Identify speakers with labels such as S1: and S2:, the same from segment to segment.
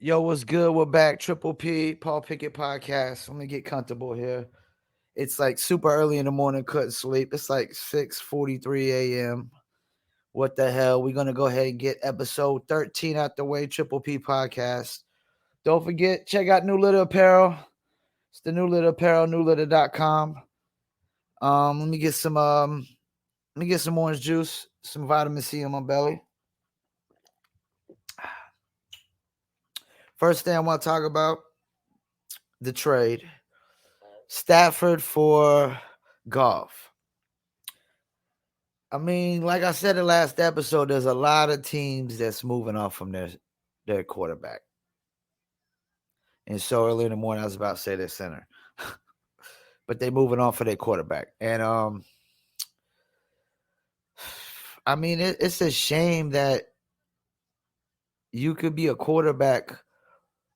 S1: Yo, what's good? We're back. Triple P, Paul Pickett podcast. Let me get comfortable here. It's like super early in the morning, couldn't sleep. It's like 6:43 a.m. What the hell? We're gonna go ahead and get episode 13 out the way, Triple P podcast. Don't forget, check out New Litter Apparel. It's the New Litter Apparel, newlitter.com. Let me get some orange juice, some vitamin C in my belly. First thing I want to talk about the trade. Stafford for Goff. I mean, like I said in the last episode, there's a lot of teams that's moving off from their quarterback. And so early in the morning, I was about to say their center, but they moving on for their quarterback. And I mean, it's a shame that you could be a quarterback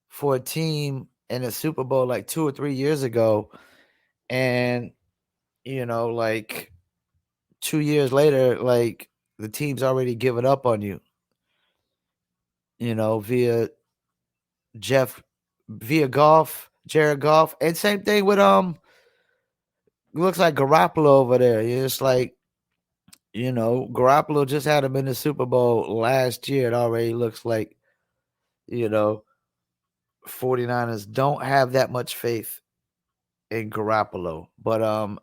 S1: for a team in a Super Bowl like 2 or 3 years ago, and like 2 years later, like the team's already given up on you. Via Jeff, via Goff, Jared Goff, and same thing with looks like Garoppolo over there. It's like Garoppolo just had him in the Super Bowl last year. It already looks like you know 49ers don't have that much faith in Garoppolo. But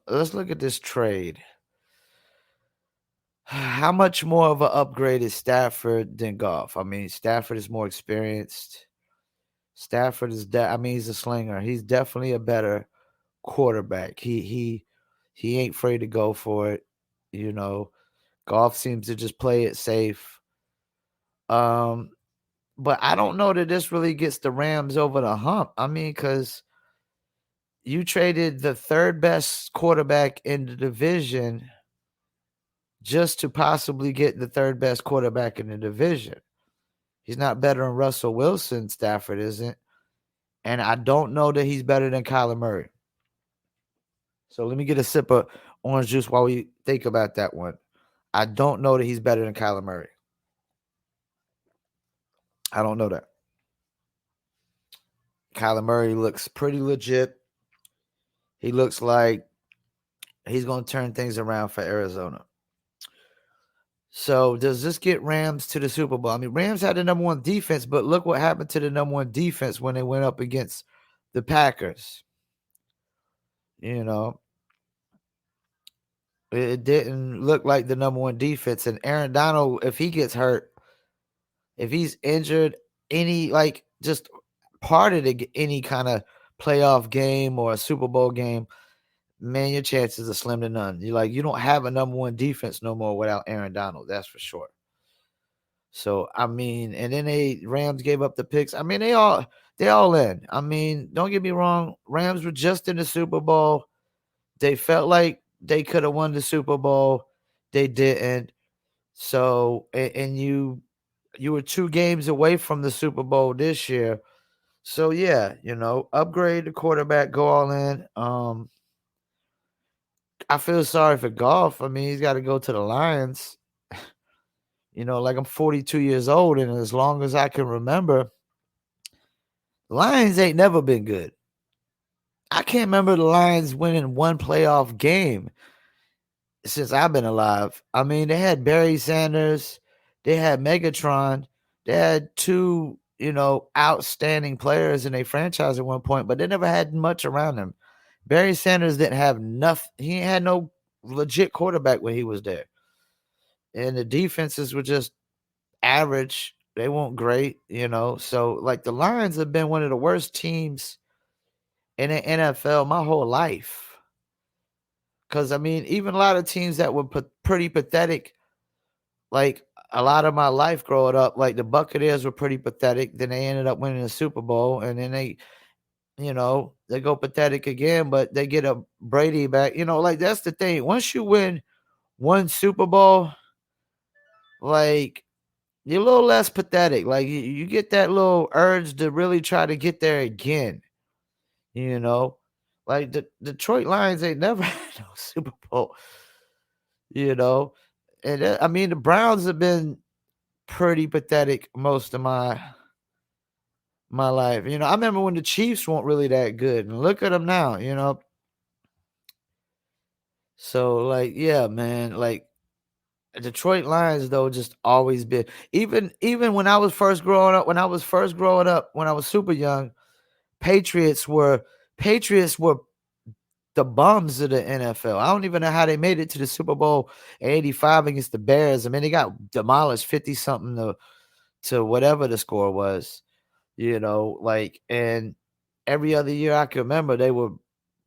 S1: let's look at this trade. How much more of an upgrade is Stafford than Goff? I mean, Stafford is more experienced. Stafford is he's a slinger. He's definitely a better quarterback. He ain't afraid to go for it. Goff seems to just play it safe. Um, but I don't know that this really gets the Rams over the hump. I mean, because you traded the third best quarterback in the division just to possibly get the third best quarterback in the division. He's not better than Russell Wilson. Stafford isn't. And I don't know that he's better than Kyler Murray. So let me get a sip of orange juice while we think about that one. I don't know that he's better than Kyler Murray. I don't know that. Kyler Murray looks pretty legit. He looks like he's going to turn things around for Arizona. So does this get Rams to the Super Bowl? I mean, Rams had the number one defense, but look what happened to the number one defense when they went up against the Packers. It didn't look like the number one defense. And Aaron Donald, if he gets hurt, if he's injured, just part of any kind of playoff game or a Super Bowl game, man, your chances are slim to none. You don't have a number one defense no more without Aaron Donald. That's for sure. So I mean, and then Rams gave up the picks. I mean, they all in. I mean, don't get me wrong. Rams were just in the Super Bowl. They felt like they could have won the Super Bowl. They didn't. So and you were 2 games away from the Super Bowl this year. So yeah, upgrade the quarterback, go all in. I feel sorry for Goff. I mean, he's got to go to the Lions. Like I'm 42 years old, and as long as I can remember, Lions ain't never been good. I can't remember the Lions winning one playoff game since I've been alive. I mean, they had Barry Sanders, they had Megatron, they had two, outstanding players in a franchise at one point, but they never had much around them. Barry Sanders didn't have nothing. He had no legit quarterback when he was there. And the defenses were just average. They weren't great, So, like, the Lions have been one of the worst teams in the NFL my whole life. Because, I mean, even a lot of teams that were pretty pathetic, like a lot of my life growing up, like the Buccaneers were pretty pathetic. Then they ended up winning the Super Bowl. And then they go pathetic again, but they get a Brady back. Like, that's the thing. Once you win one Super Bowl, like, you're a little less pathetic. Like, you get that little urge to really try to get there again. Like the Detroit Lions ain't never had no Super Bowl. And I mean, the Browns have been pretty pathetic most of my my life. I remember when the Chiefs weren't really that good, and look at them now. So, like, yeah, man, like, Detroit Lions, though, just always been even when I was first growing up, when I was super young, Patriots were Patriots were the bums of the NFL. I don't even know how they made it to the Super Bowl in '85 against the Bears. I mean, they got demolished 50 something to whatever the score was, like, and every other year I can remember they were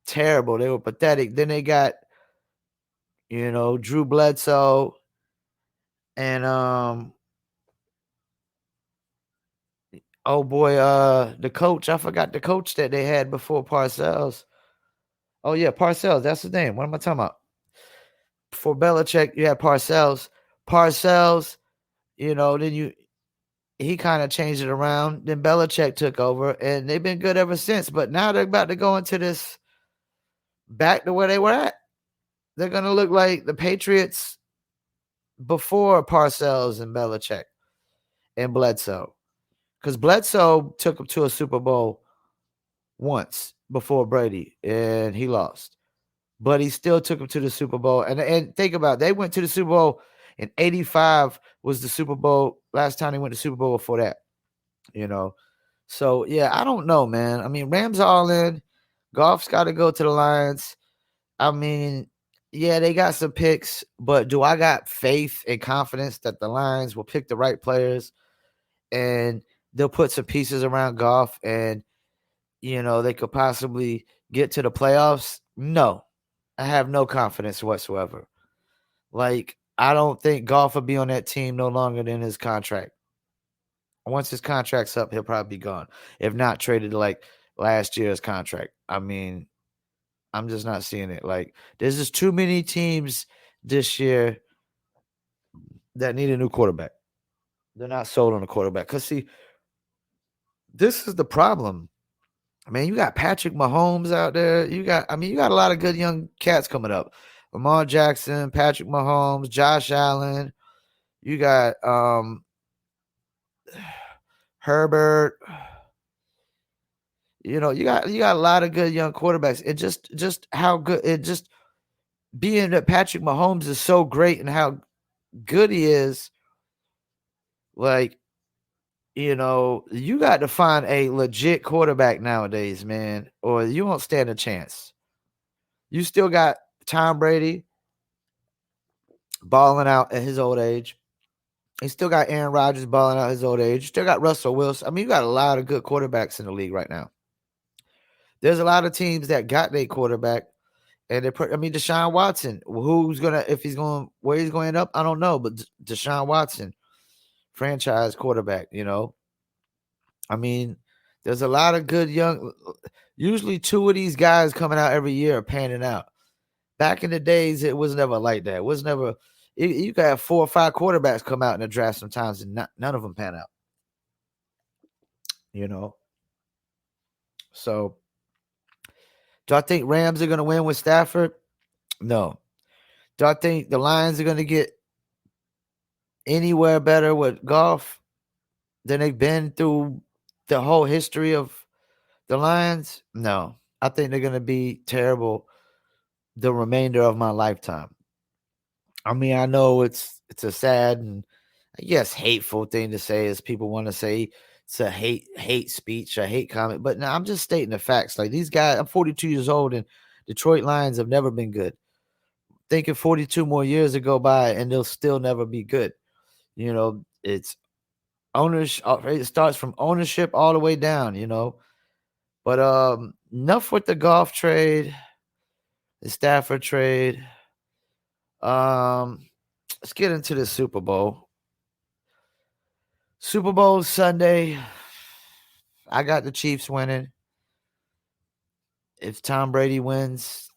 S1: terrible. They were pathetic. Then they got, Drew Bledsoe and oh boy, the coach. I forgot the coach that they had before Parcells. Oh yeah, Parcells. That's his name. What am I talking about? Before Belichick, you had Parcells. Parcells, then he kind of changed it around. Then Belichick took over, and they've been good ever since. But now they're about to go into this back to where they were at. They're gonna look like the Patriots before Parcells and Belichick and Bledsoe. Because Bledsoe took him to a Super Bowl once before Brady, and he lost. But he still took him to the Super Bowl. And think about it, they went to the Super Bowl in '85 was the Super Bowl. Last time they went to the Super Bowl before that, you know. So, yeah, I don't know, man. I mean, Rams all in. Goff's got to go to the Lions. I mean, yeah, they got some picks, but do I got faith and confidence that the Lions will pick the right players and they'll put some pieces around Goff and, they could possibly get to the playoffs? No, I have no confidence whatsoever. Like, I don't think Goff will be on that team no longer than his contract. Once his contract's up, he'll probably be gone. If not traded like last year's contract. I mean, I'm just not seeing it. Like, there's just too many teams this year that need a new quarterback. They're not sold on a quarterback. Because, see, this is the problem. Man, you got Patrick Mahomes out there. You got a lot of good young cats coming up. Lamar Jackson, Patrick Mahomes, Josh Allen. You got Herbert. You got a lot of good young quarterbacks. It just how good it just being that Patrick Mahomes is so great and how good he is. Like, you got to find a legit quarterback nowadays, man, or you won't stand a chance. You still got Tom Brady balling out at his old age. You still got Aaron Rodgers balling out at his old age. You still got Russell Wilson. I mean, you got a lot of good quarterbacks in the league right now. There's a lot of teams that got their quarterback, and Deshaun Watson. Where he's going to end up, I don't know. But Deshaun Watson, franchise quarterback. I mean, there's a lot of good young. Usually, two of these guys coming out every year are panning out. Back in the days, it was never like that. It was never. You could have 4 or 5 quarterbacks come out in the draft sometimes, and none of them pan out. So, do I think Rams are going to win with Stafford? No. Do I think the Lions are going to get anywhere better with Goff than they've been through the whole history of the Lions? No. I think they're going to be terrible the remainder of my lifetime. I mean, I know it's a sad and I guess hateful thing to say, as people want to say it's a hate speech, a hate comment. But no, I'm just stating the facts. Like, these guys, I'm 42 years old, and Detroit Lions have never been good. Thinking 42 more years to go by, and they'll still never be good. It's ownership. It starts from ownership all the way down. But enough with the Goff trade, the Stafford trade. Let's get into the Super Bowl. Super Bowl Sunday. I got the Chiefs winning. If Tom Brady wins,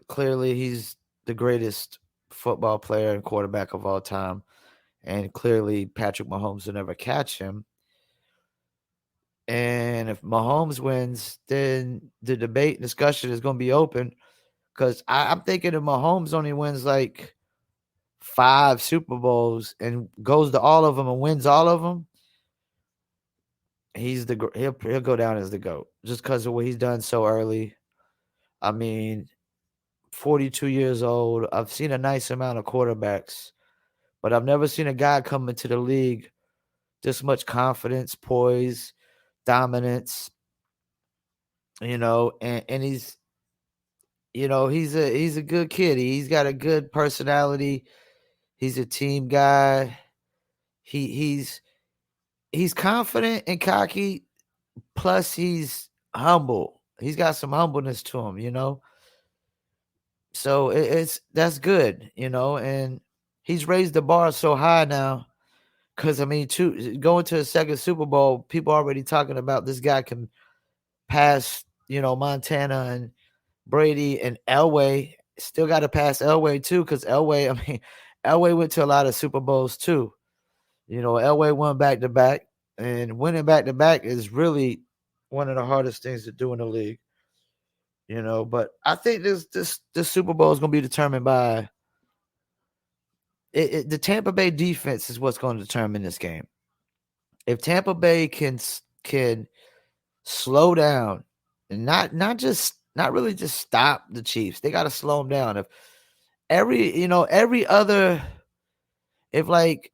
S1: clearly he's the greatest football player and quarterback of all time. And clearly Patrick Mahomes will never catch him. And if Mahomes wins, then the debate and discussion is going to be open. Because I'm thinking if Mahomes only wins like 5 Super Bowls and goes to all of them and wins all of them, he'll go down as the GOAT just because of what he's done so early. I mean, 42 years old. I've seen a nice amount of quarterbacks, but I've never seen a guy come into the league this much confidence, poise, dominance, and he's a good kid. He's got a good personality. He's a team guy. He's confident and cocky, plus he's humble. He's got some humbleness to him. So that's good, and he's raised the bar so high now. Because I mean, going to a second Super Bowl, people already talking about this guy can pass, Montana and Brady and Elway. Still got to pass Elway too, because Elway went to a lot of Super Bowls too. Elway won back to back, and winning back to back is really one of the hardest things to do in the league. But I think this Super Bowl is going to be determined by the Tampa Bay defense is what's going to determine this game. If Tampa Bay can slow down and not really just stop the Chiefs, they got to slow them down. If if like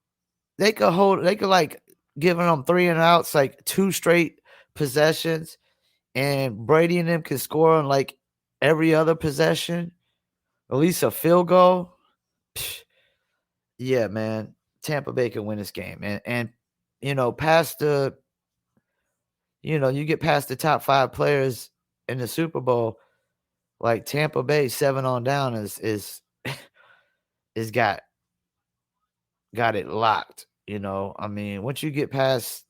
S1: they could like giving them 3 and outs, like 2 straight possessions, and Brady and them can score on like every other possession, at least a field goal. Yeah, man, Tampa Bay can win this game, and past the, you get past the top 5 players in the Super Bowl, like Tampa Bay 7 on down is got it locked. I mean, once you get past,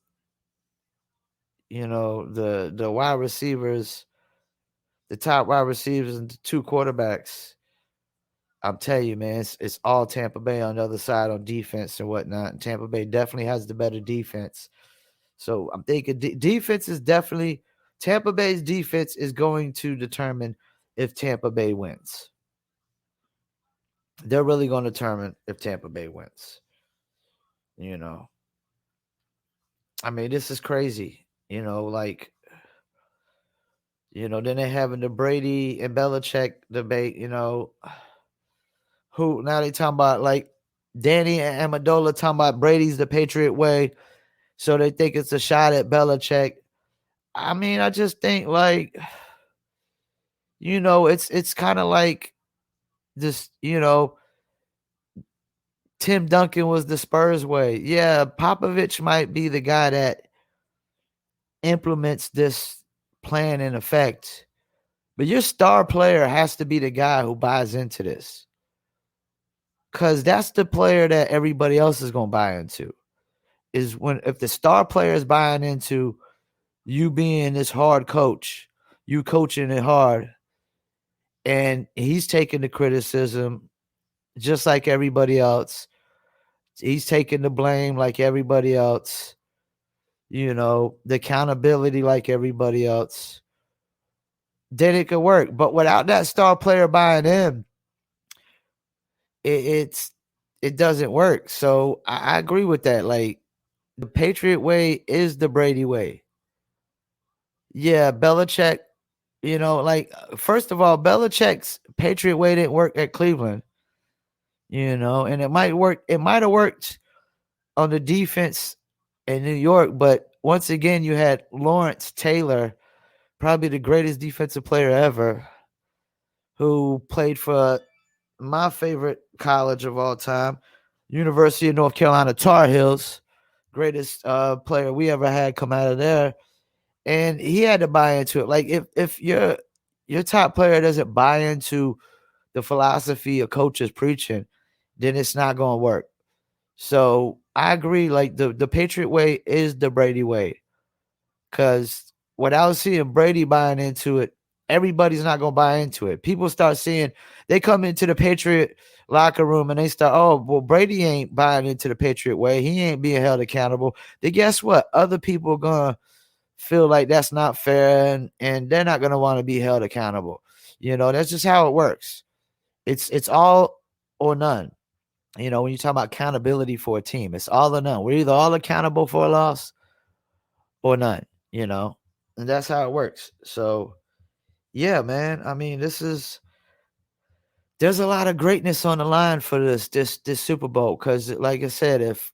S1: the wide receivers, the top wide receivers and the 2 quarterbacks, I'm telling you, man, it's all Tampa Bay on the other side on defense and whatnot. And Tampa Bay definitely has the better defense. So I'm thinking defense is definitely Tampa Bay's defense is going to determine if Tampa Bay wins. They're really going to determine if Tampa Bay wins. I mean, this is crazy. Then they're having the Brady and Belichick debate. Who now they talking about like Danny and Amendola talking about Brady's the Patriot way, so they think it's a shot at Belichick. I mean, I just think like, it's kind of like this, Tim Duncan was the Spurs way. Yeah, Popovich might be the guy that implements this plan in effect, but your star player has to be the guy who buys into this, because that's the player that everybody else is going to buy into. If the star player is buying into you being this hard coach, you coaching it hard, and he's taking the criticism just like everybody else. He's taking the blame like everybody else. The accountability like everybody else. Then it could work. But without that star player buying in, it doesn't work. So I agree with that. Like, the Patriot way is the Brady way. Yeah, Belichick, first of all, Belichick's Patriot way didn't work at Cleveland. And it might have worked on the defense in New York, but once again, you had Lawrence Taylor, probably the greatest defensive player ever, who played for my favorite college of all time, University of North Carolina Tar Heels, greatest player we ever had come out of there. And he had to buy into it. Like, if your top player doesn't buy into the philosophy a coach is preaching, then it's not going to work. So I agree. Like, the Patriot way is the Brady way, because without seeing Brady buying into it, everybody's not going to buy into it. People start seeing, they come into the Patriot locker room and they start, oh, well, Brady ain't buying into the Patriot way. He ain't being held accountable. Then guess what? Other people are going to feel like that's not fair, and they're not going to want to be held accountable. That's just how it works. It's all or none. When you talk about accountability for a team, it's all or none. We're either all accountable for a loss or none. and that's how it works. So, yeah, man. I mean, there's a lot of greatness on the line for this Super Bowl because, like I said, if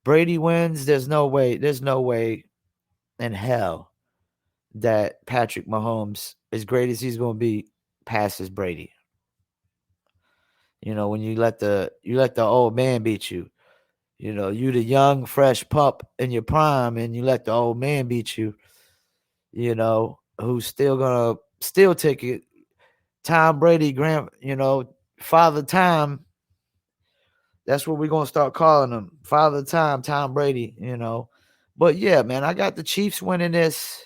S1: Brady wins, there's no way in hell that Patrick Mahomes, as great as he's going to be, passes Brady. When you let the old man beat you. You the young, fresh pup in your prime, and you let the old man beat you. Who's still gonna still take it. Tom Brady, Father Time. That's what we're gonna start calling him, Father Time, Tom Brady. But yeah, man, I got the Chiefs winning this.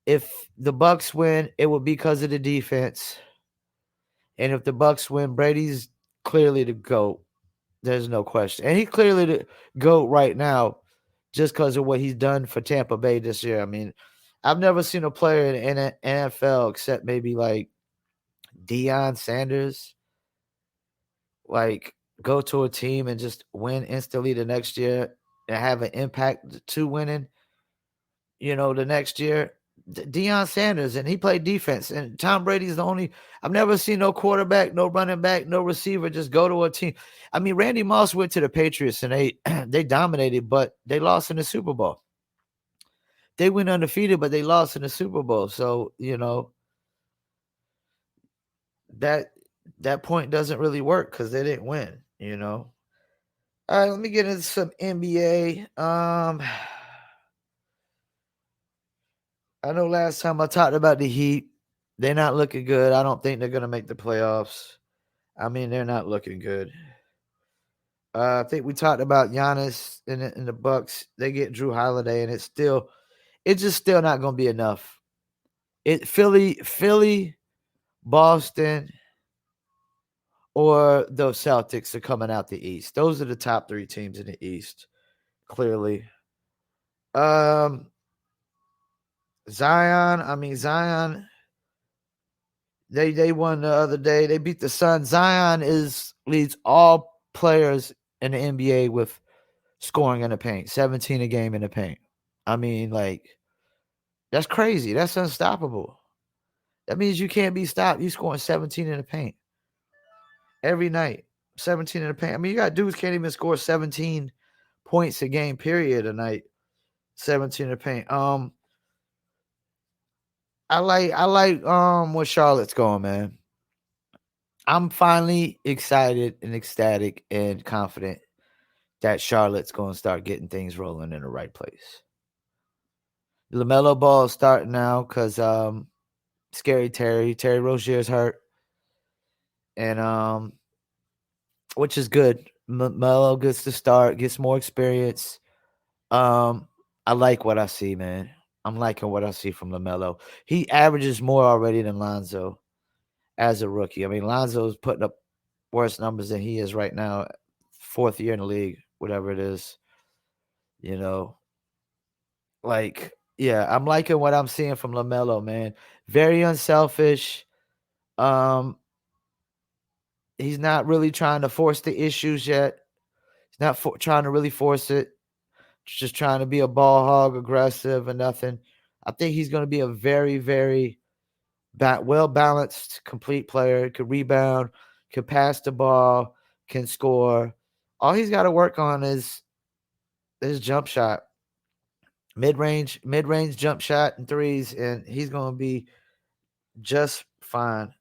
S1: If the Bucks win, it will be because of the defense. And if the Bucks win, Brady's clearly the GOAT. There's no question. And he's clearly the GOAT right now just because of what he's done for Tampa Bay this year. I mean, I've never seen a player in the NFL except maybe like Deion Sanders, like go to a team and just win instantly the next year and have an impact to winning, the next year. Deion Sanders, and he played defense. And Tom Brady's the only. I've never seen no quarterback, no running back, no receiver just go to a team. I mean, Randy Moss went to the Patriots and they dominated, but they lost in the Super Bowl. They went undefeated, but they lost in the Super Bowl. So that point doesn't really work because they didn't win. All right, let me get into some NBA. I know last time I talked about the Heat. They're not looking good. I don't think they're going to make the playoffs. I mean, they're not looking good. I think we talked about Giannis in the Bucks. They get Drew Holiday, and it's just still not going to be enough. Philly, Boston, or the Celtics are coming out the East. Those are the top three teams in the East, clearly. Zion. They won the other day. They beat the Suns. Zion leads all players in the NBA with scoring in the paint, 17 a game in the paint. I mean, like, that's crazy. That's unstoppable. That means you can't be stopped. You scoring 17 in the paint every night. 17 in the paint. I mean, you got dudes can't even score 17 points a game, period, a night. 17 in the paint. I like where Charlotte's going, man. I'm finally excited and ecstatic and confident that Charlotte's going to start getting things rolling in the right place. LaMelo Ball is starting now because Scary Terry Rozier's hurt, and which is good. Melo gets to start, gets more experience. I like what I see, man. I'm liking what I see from LaMelo. He averages more already than Lonzo as a rookie. I mean, Lonzo's putting up worse numbers than he is right now. 4th year in the league, whatever it is. Like, yeah, I'm liking what I'm seeing from LaMelo, man. Very unselfish. He's not really trying to force the issues yet. He's not trying to really force it. Just trying to be a ball hog, aggressive, and nothing. I think he's going to be a very, very well-balanced, complete player. Could rebound, could pass the ball, can score. All he's got to work on is his jump shot. Mid-range jump shot and threes, and he's going to be just fine.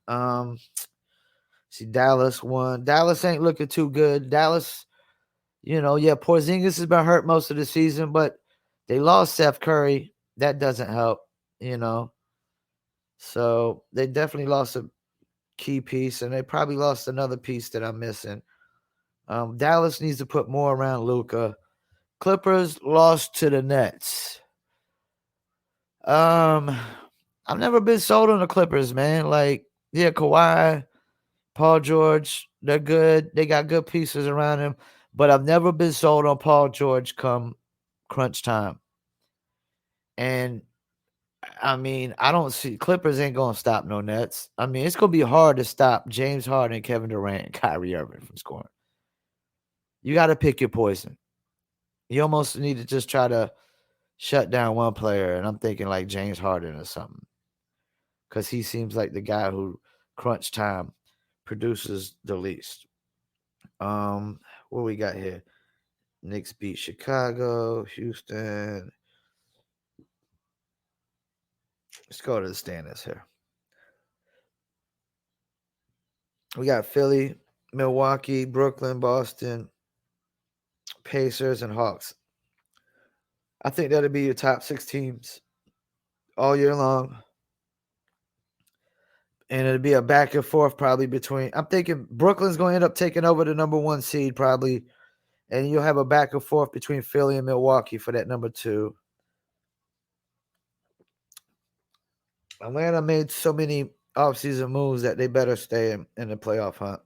S1: See, Dallas won. Dallas ain't looking too good. Dallas, Porzingis has been hurt most of the season, but they lost Seth Curry. That doesn't help, So they definitely lost a key piece, and they probably lost another piece that I'm missing. Dallas needs to put more around Luka. Clippers lost to the Nets. I've never been sold on the Clippers, man. Like, yeah, Kawhi, Paul George, they're good. They got good pieces around him, but I've never been sold on Paul George come crunch time. And I mean, I don't see Clippers ain't gonna stop no Nets. I mean, it's gonna be hard to stop James Harden, Kevin Durant, and Kyrie Irving from scoring. You got to pick your poison. You almost need to just try to shut down one player, and I'm thinking like James Harden or something, because he seems like the guy who crunch time produces the least. What we got here? Knicks beat Chicago, Houston. Let's go to the standings here. We got Philly, Milwaukee, Brooklyn, Boston, Pacers, and Hawks. I think that'll be your top 6 teams all year long. And it'll be a back and forth probably between. I'm thinking Brooklyn's going to end up taking over the number 1 seed probably. And you'll have a back and forth between Philly and Milwaukee for that number 2. Atlanta made so many offseason moves that they better stay in the playoff hunt.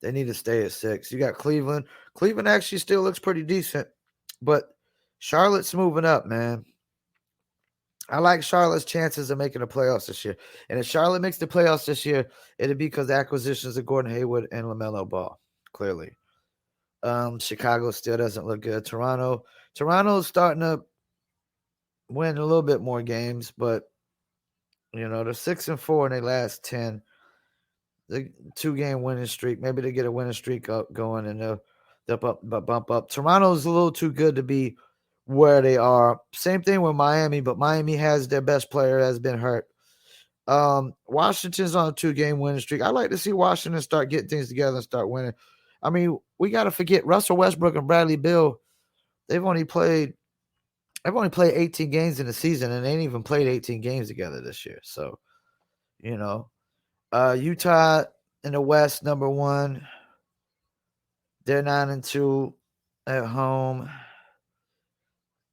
S1: They need to stay at 6. You got Cleveland. Cleveland actually still looks pretty decent, but Charlotte's moving up, man. I like Charlotte's chances of making the playoffs this year. And if Charlotte makes the playoffs this year, it'll be because the acquisitions of Gordon Hayward and LaMelo Ball, clearly. Chicago still doesn't look good. Toronto's starting to win a little bit more games, but they're 6-4 in their last 10. The 2-game winning streak. Maybe they get a winning streak going and they'll bump up. Toronto's a little too good to be where they are. Same thing with Miami, but Miami has their best player has been hurt. Washington's on a 2-game winning streak. I like to see Washington start getting things together and start winning. I mean, we got to forget Russell Westbrook and Bradley Beal. They've only played 18 games in the season, and they ain't even played 18 games together this year. So, Utah in the West, number 1. They're 9-2 at home.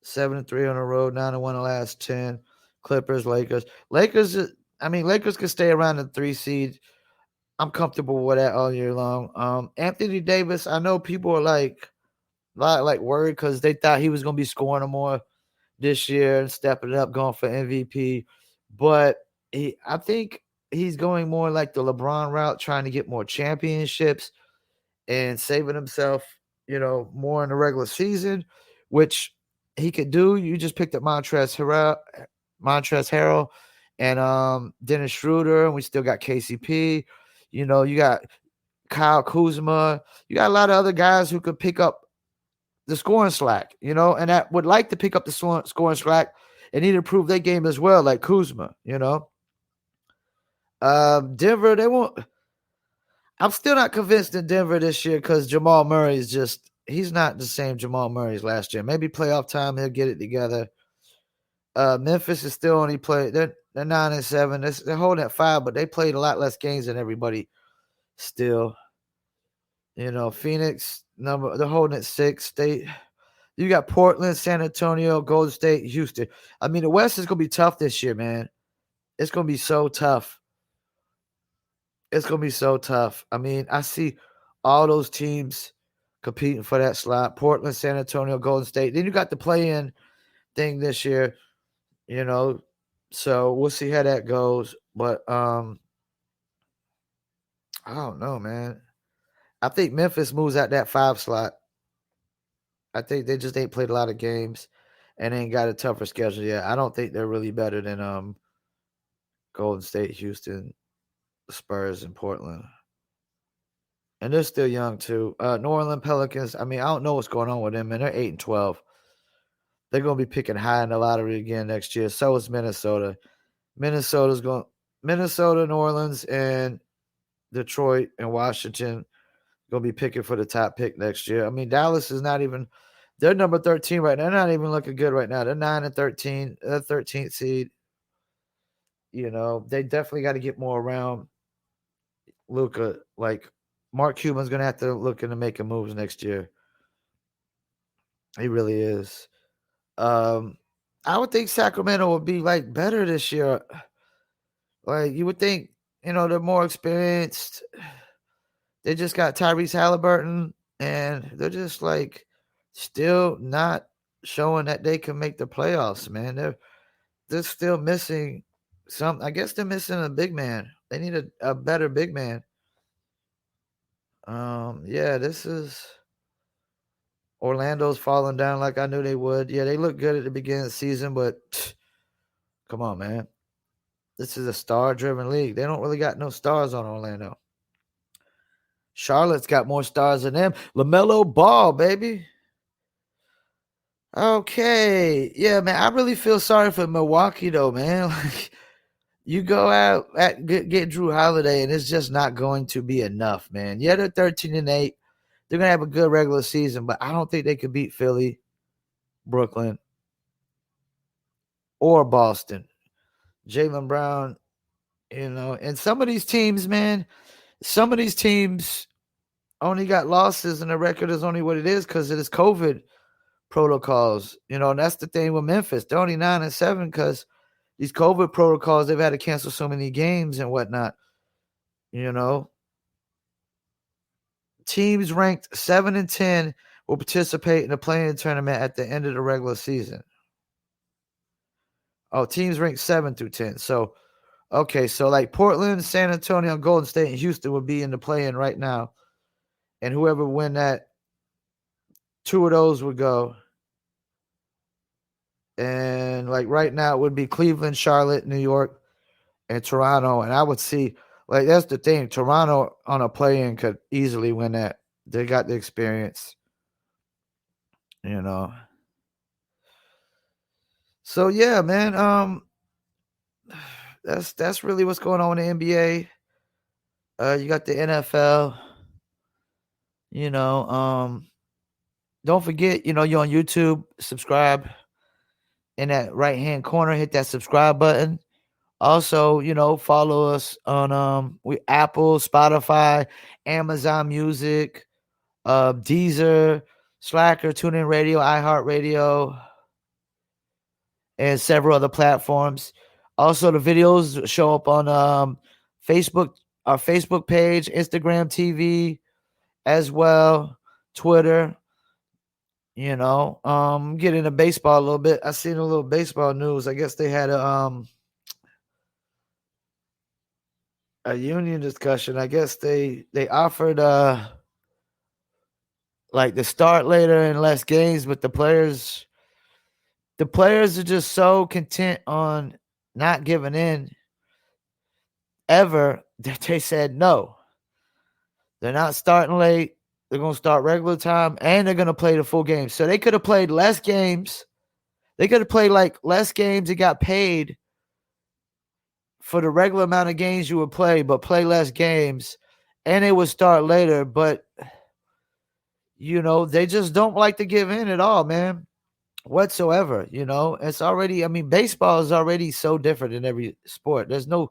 S1: 7-3 on the road, 9-1 the last 10. Clippers, Lakers. Lakers could stay around the 3 seed. I'm comfortable with that all year long. Anthony Davis, I know people are like worried because they thought he was going to be scoring more this year and stepping it up, going for MVP. But I think he's going more like the LeBron route, trying to get more championships and saving himself, more in the regular season, which he could do. You just picked up Montrezl Harrell and Dennis Schroeder, and we still got KCP. You got Kyle Kuzma. You got a lot of other guys who could pick up the scoring slack, and that would like to pick up the scoring slack and need to improve their game as well, like Kuzma, Denver, they won't. I'm still not convinced in Denver this year because Jamal Murray is he's not the same Jamal Murray as last year. Maybe playoff time, he'll get it together. Memphis is still only played. They're 9-7. They're holding at 5, but they played a lot less games than everybody still. Phoenix, they're holding at 6. You got Portland, San Antonio, Golden State, Houston. I mean, the West is going to be tough this year, man. It's going to be so tough. It's going to be so tough. I mean, I see all those teams competing for that slot. Portland, San Antonio, Golden State. Then you got the play-in thing this year, So we'll see how that goes. But I don't know, man. I think Memphis moves out that 5 slot. I think they just ain't played a lot of games and ain't got a tougher schedule yet. I don't think they're really better than Golden State, Houston, Spurs, and Portland. And they're still young too. New Orleans Pelicans. I mean, I don't know what's going on with them, man. They're 8-12. They're going to be picking high in the lottery again next year. So is Minnesota. Minnesota, New Orleans, and Detroit and Washington going to be picking for the top pick next year. I mean, Dallas is not even. They're number 13 right now. They're not even looking good right now. They're 9-13. They're 13th seed. They definitely got to get more around Luka. Like, Mark Cuban's going to have to look into making moves next year. He really is. I would think Sacramento would be, like, better this year. Like, you would think, they're more experienced. They just got Tyrese Halliburton, and they're just, like, still not showing that they can make the playoffs, man. They're still missing I guess they're missing a big man. They need a better big man. Yeah, this is Orlando's falling down like I knew they would. Yeah, they look good at the beginning of the season, but come on, man. This is a star-driven league. They don't really got no stars on Orlando. Charlotte's got more stars than them. LaMelo Ball, baby. Okay. Yeah, man. I really feel sorry for Milwaukee, though, man. Like, you go out get Drew Holiday, and it's just not going to be enough, man. Yeah, they're 13-8. They're gonna have a good regular season, but I don't think they could beat Philly, Brooklyn, or Boston. Jaylen Brown, and some of these teams, man, some of these teams only got losses, and the record is only what it is because of this COVID protocols. And that's the thing with Memphis. They're only 9-7 because these COVID protocols, they've had to cancel so many games and whatnot. Teams ranked 7 and 10 will participate in the play-in tournament at the end of the regular season. Oh, teams ranked 7 through 10. So, okay, so like Portland, San Antonio, Golden State, and Houston would be in the play-in right now. And whoever win that, 2 of those would go. And like right now, it would be Cleveland, Charlotte, New York, and Toronto. And I would see, like, that's the thing. Toronto on a play-in could easily win that. They got the experience. So yeah, man. That's really what's going on in the NBA. You got the NFL. Don't forget, you're on YouTube. Subscribe in that right-hand corner. Hit that subscribe button. Also, follow us on Apple, Spotify, Amazon Music, Deezer, Slacker, TuneIn Radio, iHeartRadio, and several other platforms. Also, the videos show up on Facebook, our Facebook page, Instagram TV, as well, Twitter. Get into baseball a little bit. I seen a little baseball news. I guess they had a union discussion. I guess they offered like to start later and less games, but the players are just so content on not giving in ever that they said no. They're not starting late. They're going to start regular time, and they're going to play the full game. So they could have played less games. They could have played like less games and got paid for the regular amount of games you would play, but play less games, and they would start later. But, they just don't like to give in at all, man, whatsoever. It's already, baseball is already so different in every sport. There's no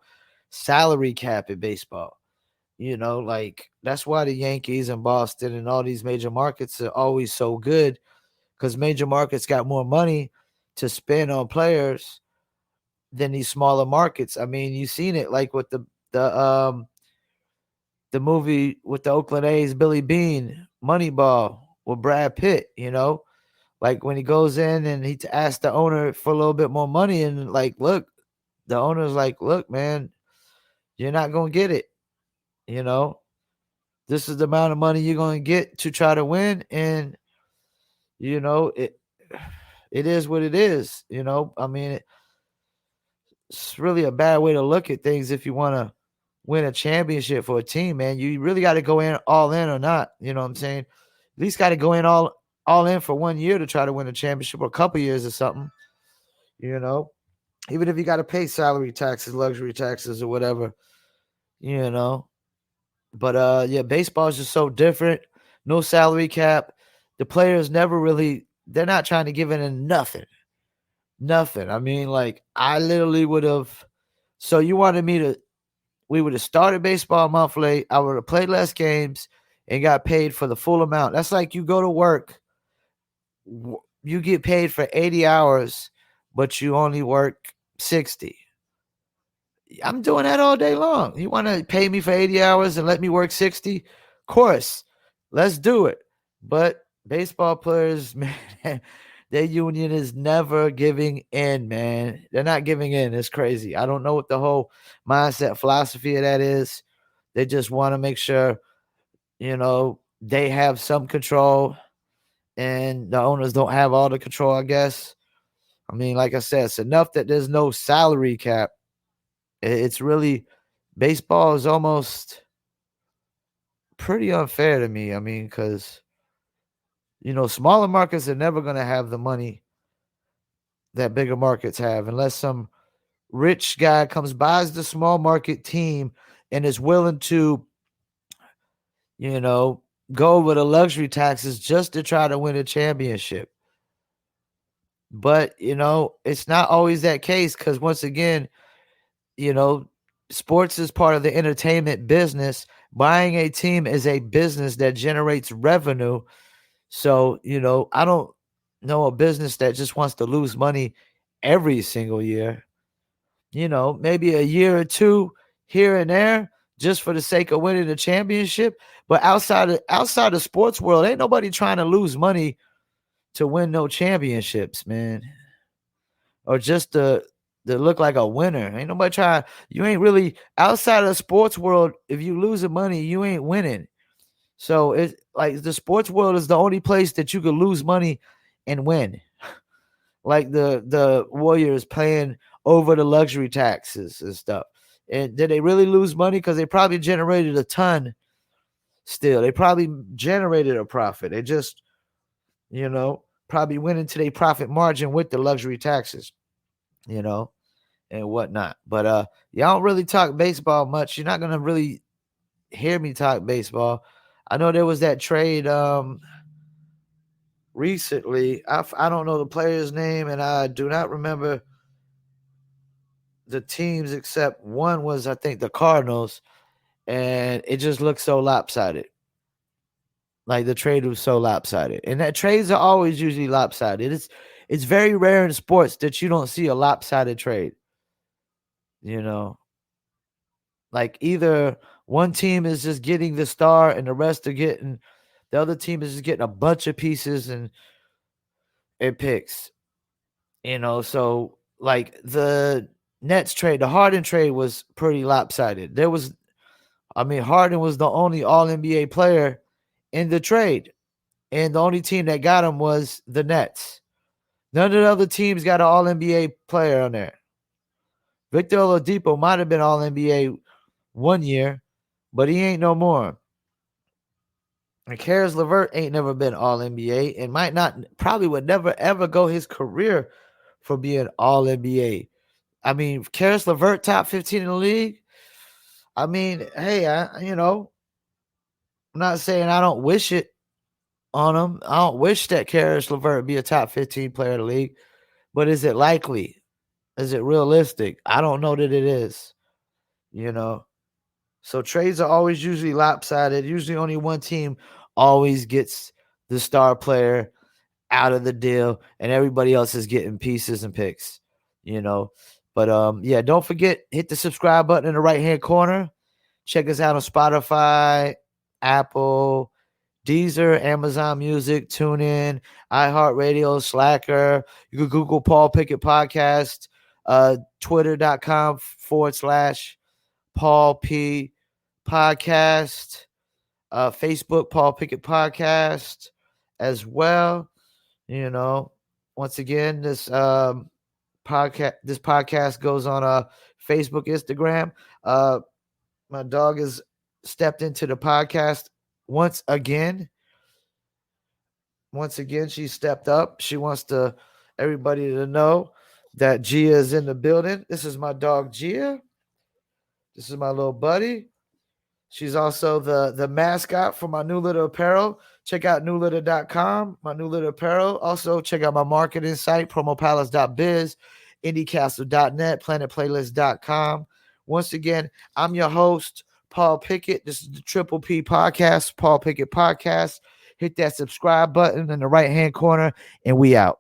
S1: salary cap in baseball. Like that's why the Yankees and Boston and all these major markets are always so good, because major markets got more money to spend on players than these smaller markets. You've seen it like with the movie with the Oakland A's, Billy Bean, Moneyball with Brad Pitt, like when he goes in and he asks the owner for a little bit more money, and like, look, the owner's like, look, man, you're not going to get it. This is the amount of money you're going to get to try to win. And, it is what it is. It's really a bad way to look at things if you want to win a championship for a team, man. You really got to go in all in or not. You know what I'm saying? At least got to go in all in for 1 year to try to win a championship, or a couple years or something. Even if you got to pay salary taxes, luxury taxes, or whatever. But yeah, baseball is just so different. No salary cap. The players they're not trying to give in nothing. Nothing. Like I literally would have. So you wanted we would have started baseball a month late. I would have played less games and got paid for the full amount. That's like you go to work, you get paid for 80 hours, but you only work 60. I'm doing that all day long. You want to pay me for 80 hours and let me work 60? Of course. Let's do it. But baseball players, man, their union is never giving in, man. They're not giving in. It's crazy. I don't know what the whole mindset philosophy of that is. They just want to make sure, they have some control and the owners don't have all the control, I guess. I mean, like I said, it's enough that there's no salary cap. It's really, baseball is almost pretty unfair to me. I mean, because, smaller markets are never going to have the money that bigger markets have unless some rich guy comes, buys the small market team and is willing to, go over the luxury taxes just to try to win a championship. But, it's not always that case because once again, sports is part of the entertainment business. Buying a team is a business that generates revenue. So, I don't know a business that just wants to lose money every single year. Maybe a year or two here and there just for the sake of winning the championship. But outside of sports world, ain't nobody trying to lose money to win no championships, man. Or just to look like a winner. Ain't nobody trying. You ain't really outside of the sports world. If you losing money, you ain't winning. So it's like the sports world is the only place that you could lose money and win. Like the Warriors paying over the luxury taxes and stuff. And did they really lose money? Because they probably generated a ton still. They probably generated a profit. They just, probably went into their profit margin with the luxury taxes, and whatnot. But y'all don't really talk baseball much. You're not going to really hear me talk baseball. I know there was that trade recently. I don't know the player's name, and I do not remember the teams except one was, I think, the Cardinals, and it just looked so lopsided. Like the trade was so lopsided, and that trades are always usually lopsided. It's very rare in sports that you don't see a lopsided trade. Like either one team is just getting the star, and the other team is just getting a bunch of pieces and picks. So like the Nets trade, the Harden trade was pretty lopsided. Harden was the only All-NBA player in the trade, and the only team that got him was the Nets. None of the other teams got an All-NBA player on there. Victor Oladipo might have been All-NBA one year, but he ain't no more. And Karis LeVert ain't never been All-NBA and probably would never ever go his career for being All-NBA. I mean, Karis LeVert top 15 in the league. I mean, hey, I'm not saying I don't wish it on him. I don't wish that Karis LeVert be a top 15 player in the league, but is it likely? Is it realistic? I don't know that it is, So trades are always usually lopsided. Usually only one team always gets the star player out of the deal, and everybody else is getting pieces and picks, But yeah, don't forget, hit the subscribe button in the right-hand corner. Check us out on Spotify, Apple, Deezer, Amazon Music, TuneIn, iHeartRadio, Slacker. You can Google Paul Pickett Podcast, twitter.com/Paul P Podcast, Facebook Paul Pickett Podcast as well. Once again, this podcast goes on Facebook, Instagram. My dog has stepped into the podcast once again. She stepped up. She wants everybody to know that Gia is in the building. This is my dog, Gia. This is my little buddy. She's also the mascot for my New Litter Apparel. Check out newlitter.com, my New Litter Apparel. Also, check out my marketing site, promopalace.biz, indiecastle.net, planetplaylist.com. Once again, I'm your host, Paul Pickett. This is the Triple P Podcast, Paul Pickett Podcast. Hit that subscribe button in the right-hand corner, and we out.